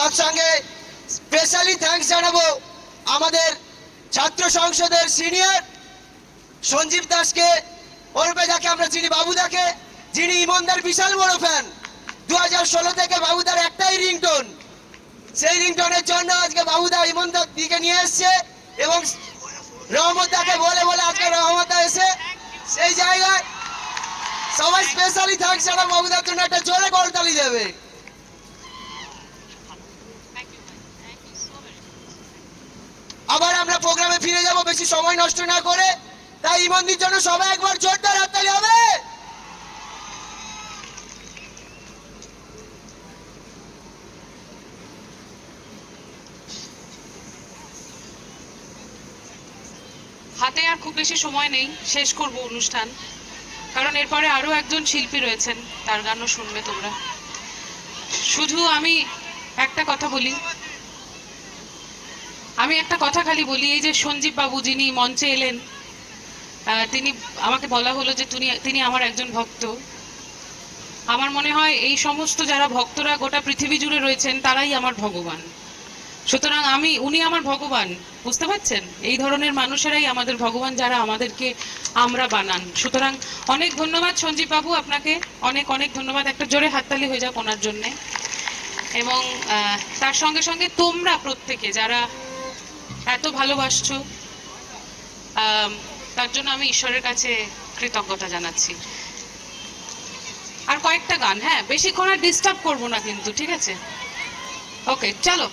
তৎসঙ্গে specially thanks জানাবো আমাদের ছাত্র সংসদের সিনিয়র সঞ্জীব দাসকে, ওরফে যাকে আমরা চিনি বাবুদাকে, যিনি ইমনদার বিশাল বড় ফ্যান। 2016 থেকে বাবুদার একটাই রিংটোন, সেই রিংটোনের জন্য আজকে বাবুদা ইমনদার দিকে নিয়ে এসছে এবং রহমতদাকে বলে বলে আজকে রহমতদা এসে সেই জায়গায় সবাই স্পেশালি থ্যাঙ্কস জানাবো বাবুদার জন্য। একটা জোরে করতালি দেবে। আবার আমরা প্রোগ্রামে ফিরে যাব বেশি সময় নষ্ট না করে, তাই ইমনদির জন্য সবাই একবার জোরদার হাততালি হবে। হাতে আর খুব বেশি সময় নেই, শেষ করব অনুষ্ঠান, কারণ এরপরে আরো একজন শিল্পী রয়েছেন, তার গানও শুনবে তোমরা। শুধু আমি একটা কথা বলি, এই যে সঞ্জীব বাবু যিনি মঞ্চে এলেন, তিনি আমাকে বলা হলো যে তিনি আমার একজন ভক্ত। আমার মনে হয় এই সমস্ত যারা ভক্তরা গোটা পৃথিবী জুড়ে রয়েছেন তারাই আমার ভগবান। সুতরাং উনি আমার ভগবান, বুঝতে পারছেন? এই ধরনের মানুষেরাই আমাদের ভগবান, যারা আমাদেরকে আমরা বানান। সুতরাং অনেক ধন্যবাদ সঞ্জীব বাবু, আপনাকে অনেক অনেক ধন্যবাদ। একটা জোরে হাততালি হয়ে যাক ওনার জন্যে। এবং তার সঙ্গে সঙ্গে তোমরা প্রত্যেকে যারা এত ভালোবাসছো, তার জন্য আমি ঈশ্বরের কাছে কৃতজ্ঞতা জানাচ্ছি। আর কয়েকটা গান, হ্যাঁ, বেশিক্ষণ আর ডিস্টার্ব করবো না কিন্তু, ঠিক আছে? ওকে, চলো।